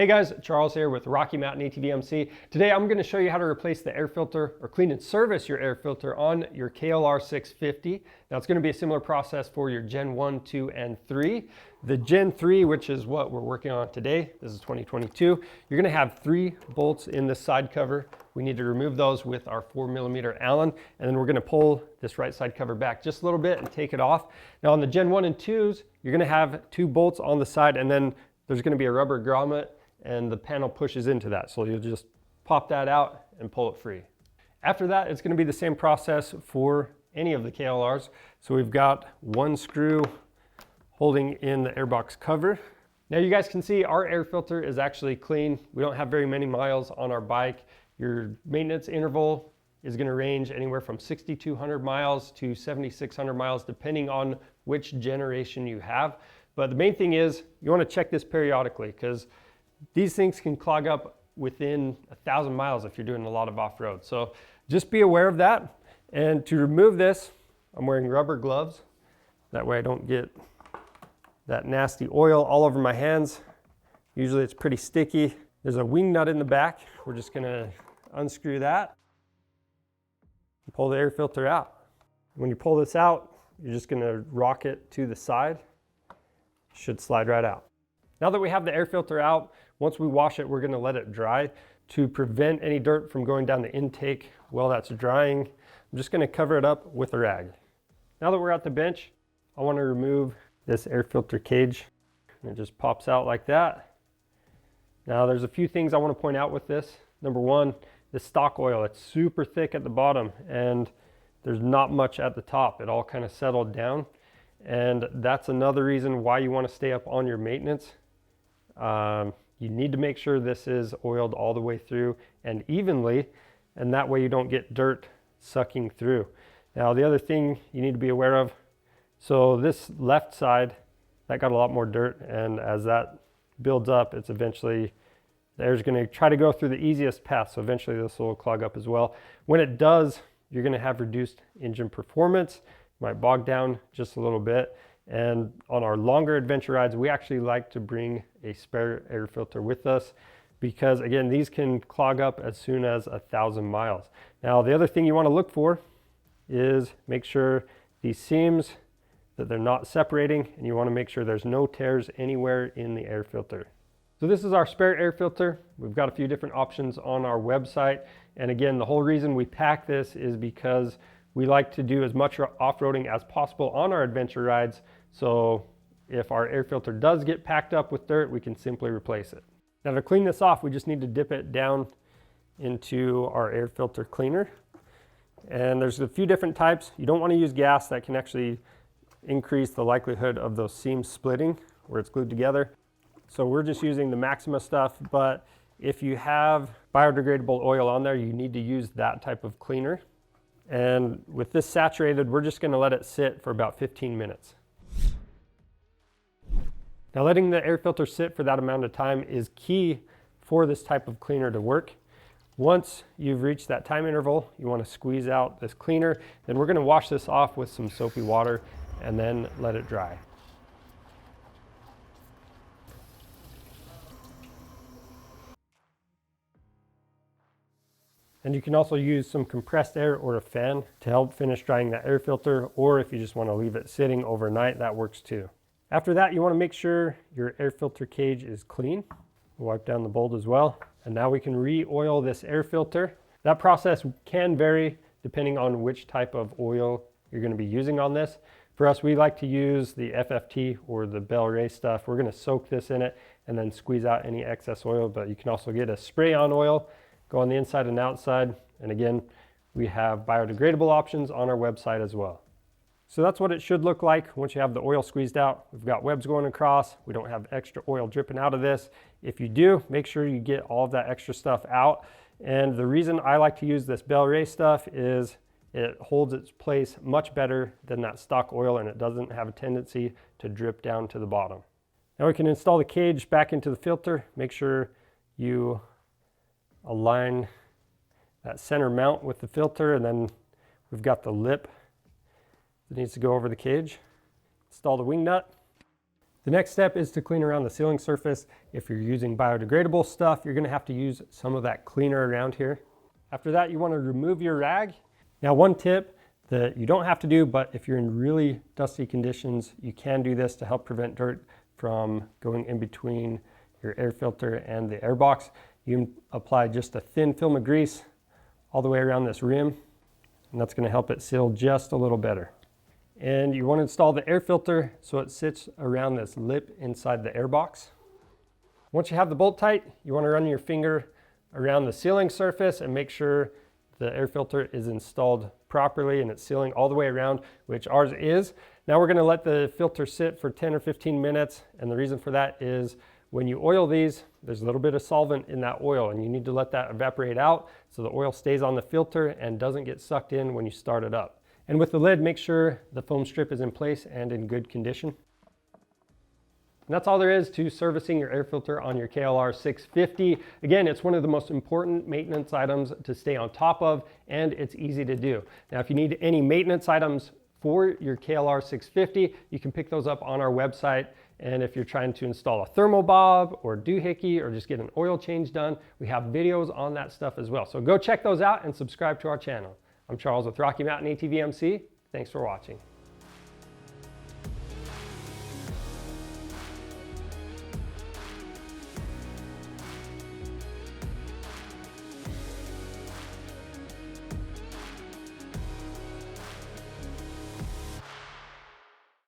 Hey guys, Charles here with Rocky Mountain ATV-MC. Today I'm going to show you how to replace the air filter or clean and service your air filter on your KLR650. Now it's going to be a similar process for your Gen 1, 2, and 3. The Gen 3, which is what we're working on today, this is 2022, you're going to have 3 bolts in the side cover. We need to remove those with our 4mm Allen, and then we're going to pull this right side cover back just a little bit and take it off. Now on the Gen 1 and 2s, you're going to have 2 bolts on the side, and then there's going to be a rubber grommet and the panel pushes into that. So you'll just pop that out and pull it free. After that, it's going to be the same process for any of the KLRs. So we've got 1 screw holding in the airbox cover. Now you guys can see our air filter is actually clean. We don't have very many miles on our bike. Your maintenance interval is going to range anywhere from 6,200 miles to 7,600 miles, depending on which generation you have. But the main thing is you want to check this periodically, because these things can clog up within 1,000 miles if you're doing a lot of off-road. So just be aware of that. And to remove this, I'm wearing rubber gloves. That way I don't get that nasty oil all over my hands. Usually it's pretty sticky. There's a wing nut in the back. We're just gonna unscrew that and pull the air filter out. When you pull this out, you're just gonna rock it to the side. It should slide right out. Now that we have the air filter out, once we wash it, we're going to let it dry to prevent any dirt from going down the intake while that's drying. I'm just going to cover it up with a rag. Now that we're at the bench, I want to remove this air filter cage. And it just pops out like that. Now there's a few things I want to point out with this. Number one, the stock oil, it's super thick at the bottom and there's not much at the top. It all kind of settled down. And that's another reason why you want to stay up on your maintenance. You need to make sure this is oiled all the way through and evenly, and that way you don't get dirt sucking through. Now the other thing you need to be aware of, so this left side, that got a lot more dirt, and as that builds up, it's eventually, the air's going to try to go through the easiest path, so eventually this will clog up as well. When it does, you're going to have reduced engine performance, might bog down just a little bit. And on our longer adventure rides, we actually like to bring a spare air filter with us because, again, these can clog up as soon as 1,000 miles. Now, the other thing you want to look for is make sure these seams, that they're not separating, and you want to make sure there's no tears anywhere in the air filter. So this is our spare air filter. We've got a few different options on our website. And again, the whole reason we pack this is because we like to do as much off-roading as possible on our adventure rides. So if our air filter does get packed up with dirt, we can simply replace it. Now to clean this off, we just need to dip it down into our air filter cleaner. And there's a few different types. You don't want to use gas. That can actually increase the likelihood of those seams splitting where it's glued together. So we're just using the Maxima stuff, but if you have biodegradable oil on there, you need to use that type of cleaner. And with this saturated, we're just going to let it sit for about 15 minutes. Now letting the air filter sit for that amount of time is key for this type of cleaner to work. Once you've reached that time interval, you want to squeeze out this cleaner. Then we're going to wash this off with some soapy water and then let it dry. And you can also use some compressed air or a fan to help finish drying that air filter, or if you just want to leave it sitting overnight, that works too. After that, you want to make sure your air filter cage is clean. Wipe down the bolt as well. And now we can re-oil this air filter. That process can vary depending on which type of oil you're going to be using on this. For us, we like to use the FFT or the Bel Ray stuff. We're going to soak this in it and then squeeze out any excess oil, but you can also get a spray-on oil, go on the inside and outside. And again, we have biodegradable options on our website as well. So that's what it should look like once you have the oil squeezed out. We've got webs going across. We don't have extra oil dripping out of this. If you do, make sure you get all of that extra stuff out. And the reason I like to use this Bel Ray stuff is it holds its place much better than that stock oil, and it doesn't have a tendency to drip down to the bottom. Now we can install the cage back into the filter. Make sure you align that center mount with the filter, and then we've got the lip that needs to go over the cage. Install the wing nut, The next step is to clean around the sealing surface. If you're using biodegradable stuff, you're going to have to use some of that cleaner around here. After that, you want to remove your rag. Now, one tip that you don't have to do, but if you're in really dusty conditions, you can do this to help prevent dirt from going in between your air filter and the air box. You can apply just a thin film of grease all the way around this rim, and that's going to help it seal just a little better. And you want to install the air filter so it sits around this lip inside the air box. Once you have the bolt tight, you want to run your finger around the sealing surface and make sure the air filter is installed properly and it's sealing all the way around, which ours is. Now we're going to let the filter sit for 10 or 15 minutes, and the reason for that is when you oil these, there's a little bit of solvent in that oil, and you need to let that evaporate out so the oil stays on the filter and doesn't get sucked in when you start it up. And with the lid, make sure the foam strip is in place and in good condition. And that's all there is to servicing your air filter on your KLR650. Again, it's one of the most important maintenance items to stay on top of, and it's easy to do. Now, if you need any maintenance items for your KLR650, you can pick those up on our website. And if you're trying to install a thermal bob or doohickey or just get an oil change done, we have videos on that stuff as well. So go check those out and subscribe to our channel. I'm Charles with Rocky Mountain ATV MC. Thanks for watching.